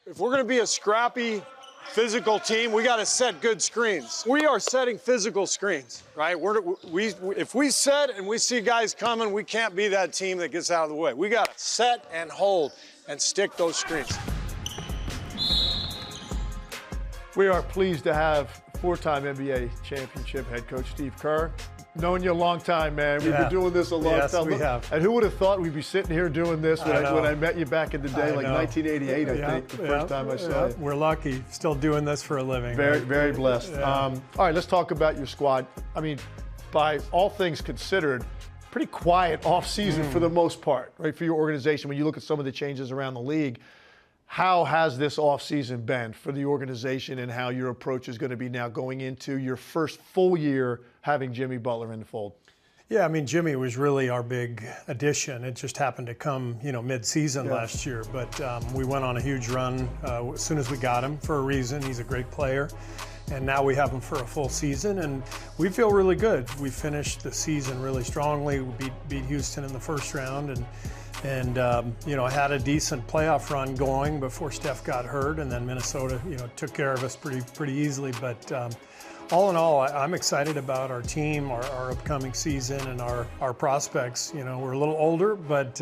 If we're going to be a scrappy, physical team, we got to set good screens. We are setting physical screens, right? If we set and we see guys coming, we can't be that team that gets out of the way. We got to set and hold and stick those screens. We are pleased to have four-time NBA championship head coach Steve Kerr. Known you a long time, man. We've been doing this a long time. Yes, we have. And who would have thought we'd be sitting here doing this when I met you back in the day, like 1988, I think, the first time I saw you. We're lucky, still doing this for a living. Very, very blessed. All right, let's talk about your squad. I mean, by all things considered, pretty quiet off-season for the most part, right, for your organization. When you look at some of the changes around the league, how has this offseason been for the organization and how your approach is going to be now going into your first full year having Jimmy Butler in the fold? Yeah, I mean, Jimmy was really our big addition. It just happened to come, mid-season last year. But we went on a huge run as soon as we got him for a reason. He's a great player. And now we have him for a full season, and we feel really good. We finished the season really strongly. We beat Houston in the first round, and had a decent playoff run going before Steph got hurt, and then Minnesota, took care of us pretty easily. But all in all, I'm excited about our team, our upcoming season, and our prospects. We're a little older, but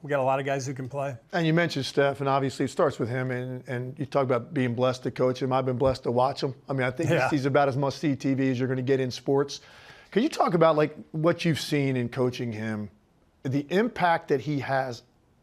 we got a lot of guys who can play. And you mentioned Steph, and obviously it starts with him, and you talk about being blessed to coach him. I've been blessed to watch him. I mean, I think he's about as must-see TV as you're going to get in sports. Can you talk about what you've seen in coaching him, the impact that he has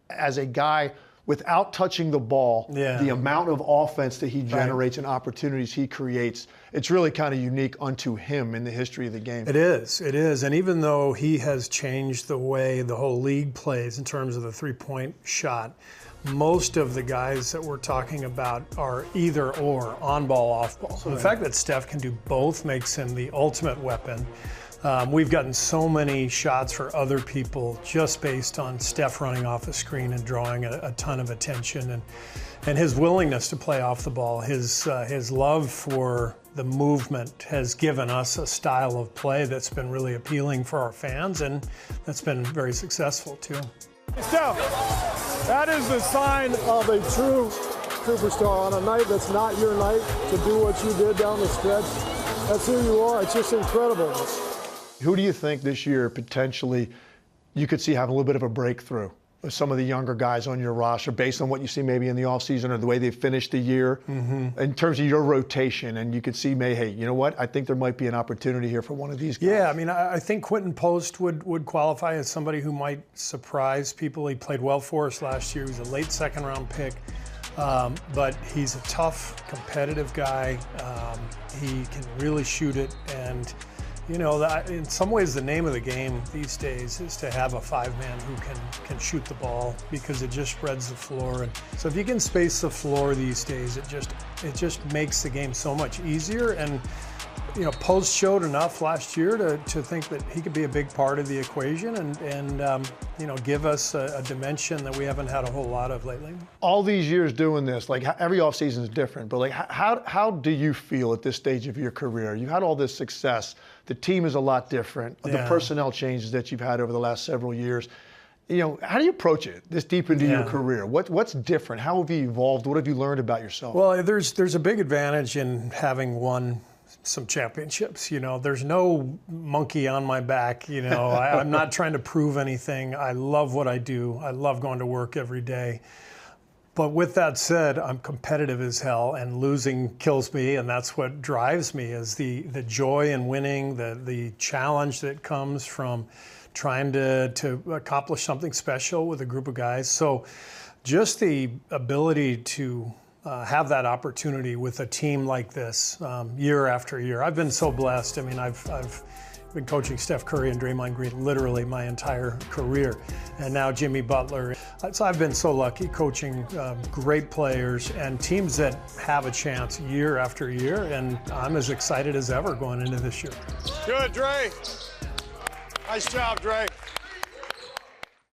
as a guy without touching the ball, the amount of offense that he generates and opportunities he creates? It's really kind of unique unto him in the history of the game. It is. And even though he has changed the way the whole league plays in terms of the three-point shot, most of the guys that we're talking about are either or, on-ball, off-ball. So the fact that Steph can do both makes him the ultimate weapon. We've gotten so many shots for other people just based on Steph running off the screen and drawing a ton of attention, and his willingness to play off the ball, his love for the movement has given us a style of play that's been really appealing for our fans, and that's been very successful too. Steph, that is the sign of a true superstar on a night that's not your night to do what you did down the stretch. That's who you are. It's just incredible. Who do you think this year potentially you could see having a little bit of a breakthrough with some of the younger guys on your roster based on what you see maybe in the offseason or the way they finished the year in terms of your rotation? And you could see, hey, you know what? I think there might be an opportunity here for one of these guys. Yeah, I mean, I think Quentin Post would qualify as somebody who might surprise people. He played well for us last year. He was a late second-round pick. But he's a tough, competitive guy. He can really shoot it, and in some ways the name of the game these days is to have a five-man who can shoot the ball, because it just spreads the floor. And so if you can space the floor these days, it just makes the game so much easier. And Post showed enough last year to think that he could be a big part of the equation and give us a dimension that we haven't had a whole lot of lately. All these years doing this, every offseason is different, but how do you feel at this stage of your career? You've had all this success. The team is a lot different. The personnel changes that you've had over the last several years. How do you approach it this deep into your career? What's different? How have you evolved? What have you learned about yourself? Well, there's a big advantage in having won some championships. There's no monkey on my back. I'm not trying to prove anything. I love what I do. I love going to work every day. But with that said, I'm competitive as hell, and losing kills me, and that's what drives me, is the joy in winning, the challenge that comes from trying to accomplish something special with a group of guys. So just the ability to have that opportunity with a team like this year after year. I've been so blessed. I mean, I've been coaching Steph Curry and Draymond Green literally my entire career, and now Jimmy Butler. So I've been so lucky coaching great players and teams that have a chance year after year, and I'm as excited as ever going into this year. Good, Dre. Nice job, Dre.